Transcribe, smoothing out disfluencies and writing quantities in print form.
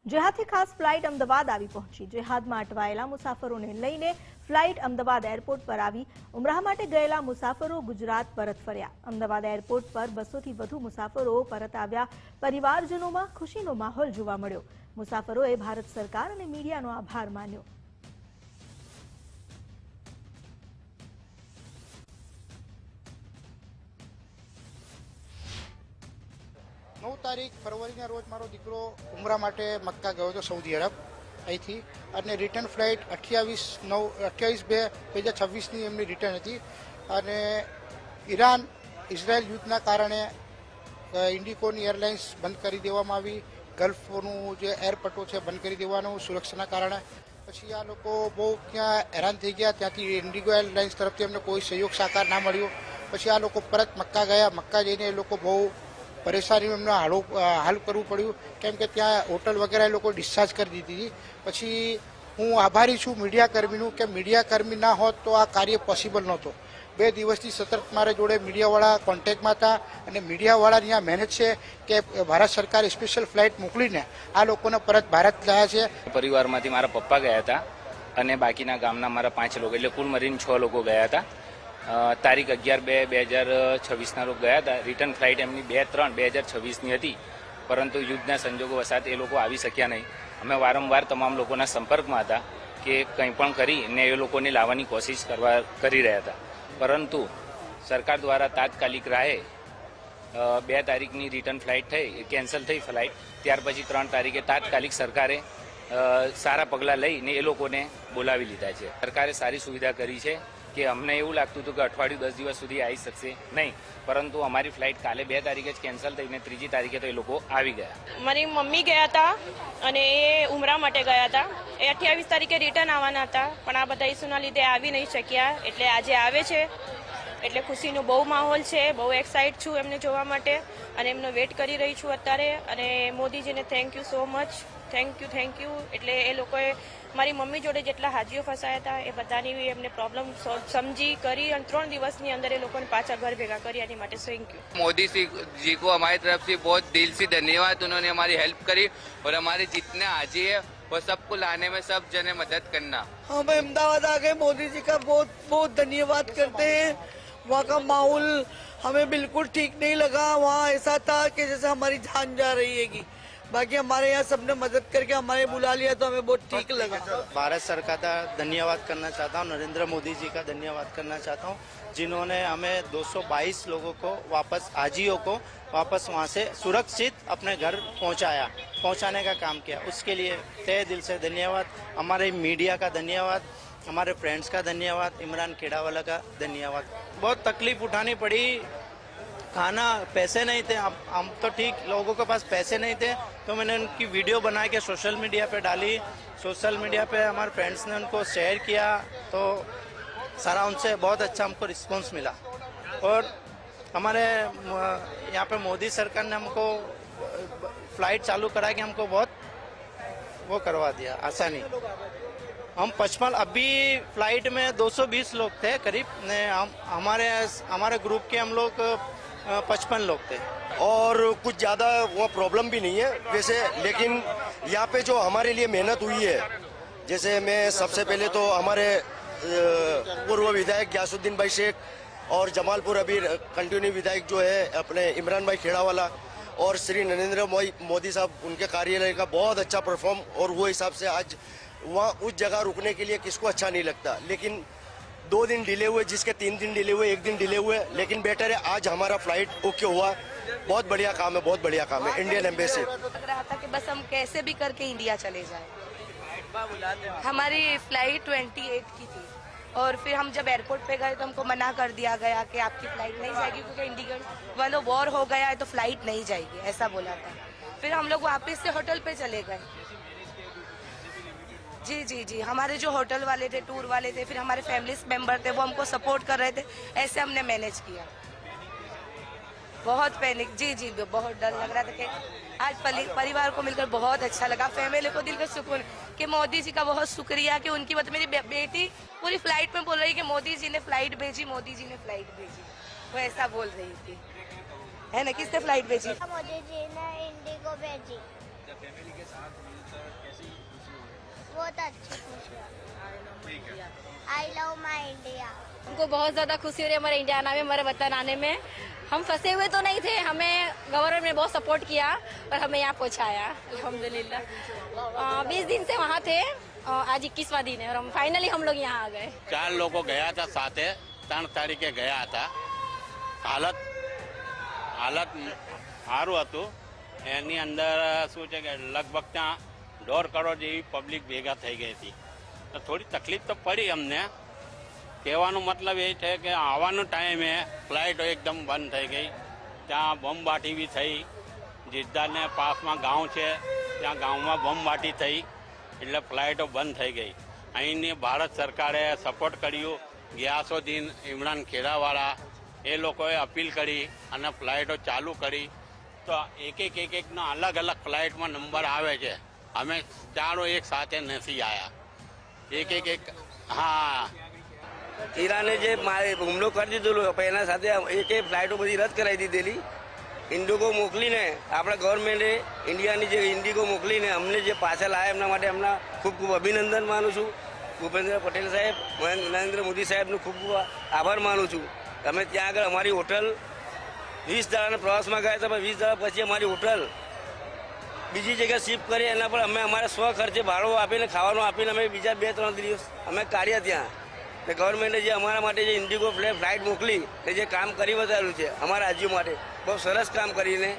જેહાદથી ખાસ ફ્લાઇટ અમદાવાદ આવી પહોંચી। જેહાદમાં અટવાયેલા મુસાફરોને લઈને ફ્લાઇટ અમદાવાદ એરપોર્ટ પર આવી। ઉમરાહ માટે ગયેલા મુસાફરો ગુજરાત પરત ફર્યા। અમદાવાદ એરપોર્ટ પર 200થી વધુ મુસાફરો પરત આવ્યા। પરિવારજનોમાં ખુશીનો માહોલ જોવા મળ્યો। મુસાફરોએ ભારત સરકાર અને મીડિયાનો આભાર માન્યો। 9 તારીખ ફરવરીના રોજ મારો દીકરો ઉમરા માટે મક્કા ગયો હતો, સાઉદી અરબ અહીંથી, અને રિટર્ન ફ્લાઇટ 28/2/2026ની એમની રિટર્ન હતી। અને ઈરાન ઇઝરાયલ યુદ્ધના કારણે ઇન્ડિકોની એરલાઇન્સ બંધ કરી દેવામાં આવી। ગલ્ફનું જે એરપટ્ટો છે બંધ કરી દેવાનું સુરક્ષાના કારણે। પછી આ લોકો બહુ ત્યાં હેરાન થઈ ગયા। ત્યાંથી ઇન્ડિગો એરલાઇન્સ તરફથી એમને કોઈ સહયોગ સહકાર ના મળ્યો। પછી આ લોકો પરત મક્કા ગયા। મક્કા જઈને એ લોકો બહુ પરેશાનીનું એમને હાલ કરવું પડ્યું, કેમ કે ત્યાં હોટલ વગેરે એ લોકો ડિસ્ચાર્જ કરી દીધી હતી। પછી હું આભારી છું મીડિયાકર્મીનું, કે મીડિયાકર્મી ના હોત તો આ કાર્ય પોસિબલ નહોતો। 2 દિવસથી સતત મારા જોડે મીડિયાવાળા કોન્ટેક્ટમાં હતા, અને મીડિયાવાળા ત્યાં મહેનત છે કે ભારત સરકારે સ્પેશિયલ ફ્લાઇટ મોકલીને આ લોકોને પરત ભારત લાયા છે। પરિવારમાંથી મારા પપ્પા ગયા હતા અને બાકીના ગામના મારા 5 લોકો, એટલે કુલ મળીને 6 લોકો ગયા હતા। તારીખ 11/2/2026ના રોજ ગયા હતા। રિટર્ન ફ્લાઇટ એમની 2/3/2026ની હતી, પરંતુ યુદ્ધના સંજોગો વસાત એ લોકો આવી શક્યા નહીં। અમે વારંવાર તમામ લોકોના સંપર્કમાં હતા કે કંઈ પણ કરીને એ લોકોને લાવવાની કોશિશ કરી રહ્યા હતા, પરંતુ સરકાર દ્વારા તાત્કાલિક રાહે 2 તારીખની રિટર્ન ફ્લાઇટ થઈ, કેન્સલ થઈ ફ્લાઇટ। ત્યાર પછી 3 તારીખે તાત્કાલિક સરકારે સારા પગલાં લઈને એ લોકોને બોલાવી લીધા છે। સરકારે સારી સુવિધા કરી છે કે અમને એવું લાગતું હતું કે અઠવાડિયું 10 દિવસ સુધી આવી શકશે નહીં, પરંતુ અમારી ફ્લાઇટ કાલે 2 તારીખે જ કેન્સલ થઈને 3જી તારીખે તો એ લોકો આવી ગયા। મારી મમ્મી ગયા હતા અને એ ઉમરા માટે ગયા હતા। એ 28 તારીખે રિટર્ન આવવાના હતા, પણ આ બધા ઇસ્યુના લીધે આવી નહીં શક્યા, એટલે આજે આવે છે। એટલે ખુશીનો બહુ માહોલ છે। બહુ એક્સાઇટ છું એમને જોવા માટે, અને એમનો વેઇટ કરી રહી છું અત્યારે। અને મોદીજીને thank you so much, thank you. એટલે એ લોકોએ મારી મમ્મી જોડે જેટલા હાજીઓ ફસાયા હતા એ બધાની એમને પ્રોબ્લેમ સમજી કરી, અને 3 દિવસની અંદર એ લોકોને પાછા ઘર ભેગા કરી। એની માટે થેન્ક યુ। मोदी जी को हमारी तरफ से बहुत दिल से धन्यवाद। उन्होंने हमारी हेल्प करी, और हमारे जितने हाजी है वो सबको लाने में सब जने मदद करना। हम अहमदाबाद आ गए, मोदी जी का बहुत बहुत धन्यवाद करते हैं। वहाँ का माहौल हमें बिल्कुल ठीक नहीं लगा। वहाँ ऐसा था कि जैसे हमारी जान जा रही है। बाकी हमारे यहाँ सबने मदद करके हमारे बुला लिया तो हमें बहुत ठीक लगा। भारत सरकार का धन्यवाद करना चाहता हूँ, नरेंद्र मोदी जी का धन्यवाद करना चाहता हूँ, जिन्होंने हमें 222 लोगों को वापस, हाजियों को वापस वहाँ से सुरक्षित अपने घर पहुँचाने का काम किया। उसके लिए तहे दिल से धन्यवाद। हमारे मीडिया का धन्यवाद, हमारे फ्रेंड्स का धन्यवाद, इमरान खेड़ावाला का धन्यवाद। बहुत तकलीफ उठानी पड़ी, खाना, पैसे नहीं थे। हम तो ठीक, लोगों के पास पैसे नहीं थे, तो मैंने उनकी वीडियो बना के सोशल मीडिया पे डाली। सोशल मीडिया पे हमारे फ्रेंड्स ने उनको शेयर किया, तो सारा उनसे बहुत अच्छा हमको रिस्पांस मिला। और हमारे यहाँ पे मोदी सरकार ने हमको फ्लाइट चालू करा के हमको बहुत वो करवा दिया, आसानी। हम 55, अभी फ्लाइट में 220 लोग थे करीब, ने हमारे ग्रुप के हम लोग 55 लोग थे। और कुछ ज़्यादा वो प्रॉब्लम भी नहीं है वैसे, लेकिन यहाँ पे जो हमारे लिए मेहनत हुई है, जैसे मैं सबसे पहले तो हमारे पूर्व विधायक गयासुद्दीन भाई शेख और जमालपुर अभी कंटिन्यू विधायक जो है अपने इमरान भाई खेड़ावाला, और श्री नरेंद्र मोदी साहब, उनके कार्यालय का बहुत अच्छा परफॉर्म। और वो हिसाब से आज वहाँ उस जगह रुकने के लिए किसको अच्छा नहीं लगता, लेकिन 2 दिन डिले हुए, जिसके 3 दिन डिले हुए, 1 दिन डिले हुए, लेकिन बेटर है आज हमारा फ्लाइट ओके हुआ। बहुत बढ़िया काम है, बहुत बढ़िया काम है। इंडियन एम्बेसी लग रहा था कि बस हम कैसे भी करके इंडिया चले जाएं। हमारी फ्लाइट 28 की थी, और फिर हम जब एयरपोर्ट पे गए तो हमको मना कर दिया गया कि आपकी फ्लाइट नहीं जाएगी, क्योंकि इंडिगो वालों वॉर हो गया है तो फ्लाइट नहीं जाएगी, ऐसा बोला था। फिर हम लोग वापस से होटल पे चले गए। जी, हमारे जो होटल वाले थे, टूर वाले थे, फिर हमारे फैमिली मेंबर थे, वो हमको सपोर्ट कर रहे थे। ऐसे हमने मैनेज किया। बहुत पैनिक, जी, बहुत डर लग रहा था कि आज परिवार को मिलकर बहुत अच्छा लगा। फैमिली को दिल का सुकून कि मोदी जी का बहुत शुक्रिया कि उनकी वजह मेरी बेटी पूरी फ्लाइट में बोल रही कि मोदी जी ने फ्लाइट भेजी। वो ऐसा बोल रही थी, है ना। किसने फ्लाइट भेजी? मोदी जी ने इंडिगो भेजी। बहुत अच्छी खुशी है। I love my India. हमको बहुत ज़्यादा खुशी हो रही है हमारे इंडिया आने में, हमारे वतन आने में। हम फंसे हुए तो नहीं थे, हमें गवर्नमेंट ने बहुत सपोर्ट किया और हमें यहाँ पहुँचाया अल्हम्दुलिल्लाह। 20 दिन से वहाँ थे, आज 21वां दिन है और हम फाइनली हम लोग यहाँ आ गए। 4 લોકો ગયા હતા સાથે, 3 તારીખે ગયા હતા. હાલત સારું હતું. એની અંદર શું છે કે લગભગ ત્યાં 1.5 કરોડ જેવી પબ્લિક ભેગા થઈ ગઈ હતી. તો થોડી તકલીફ તો પડી અમને. કહેવાનો મતલબ એ છે કે આવવાનો ટાઈમે ફ્લાઇટો એકદમ બંધ થઈ ગઈ. ત્યાં બોમ્બબાટી બી થઈ. જિદ્દાને પાસમાં ગામ છે, ત્યાં ગામમાં બોમ્બબાટી થઈ, એટલે ફ્લાઇટો બંધ થઈ ગઈ. અહીંની ભારત સરકારે સપોર્ટ કર્યું. ગિયાસુદ્દીન ઇમરાન ખેડાવાળા એ લોકોએ અપીલ કરી અને ફ્લાઇટો ચાલુ કરી. તો એકનો અલગ અલગ ફ્લાઇટમાં નંબર આવે છે. અમે ચારો એક સાથે નથી આવ્યા. એક હા, ઈરાને જે હુમલો કરી દીધેલો એના સાથે એક ફ્લાઇટો બધી રદ કરાવી દીધેલી. ઇન્ડિગો મોકલીને આપણા ગવર્મેન્ટે ઇન્ડિયાની જે ઇન્ડિગો મોકલીને અમને જે પાછા લાવ્યા એમના માટે એમના ખૂબ ખૂબ અભિનંદન માનું છું. ભૂપેન્દ્ર પટેલ સાહેબ, નરેન્દ્ર મોદી સાહેબનો ખૂબ ખૂબ આભાર માનું છું. અમે ત્યાં આગળ અમારી હોટલ 20 દાડાના પ્રવાસમાં ગયા હતા, 20 દાડા પછી અમારી હોટલ બીજી જગ્યાએ શિફ્ટ કરી. એના પર અમે અમારા સ્વ ખર્ચે ભાડો આપીને ખાવાનું આપીને અમે બીજા 2-3 દિવસ અમે કાઢ્યા ત્યાં. ને ગવર્મેન્ટે જે અમારા માટે જે ઇન્ડિગો ફ્લાઇટ મોકલી ને જે કામ કરી બતાવેલું છે અમારા રાજ્યો માટે, બહુ સરસ કામ કરીને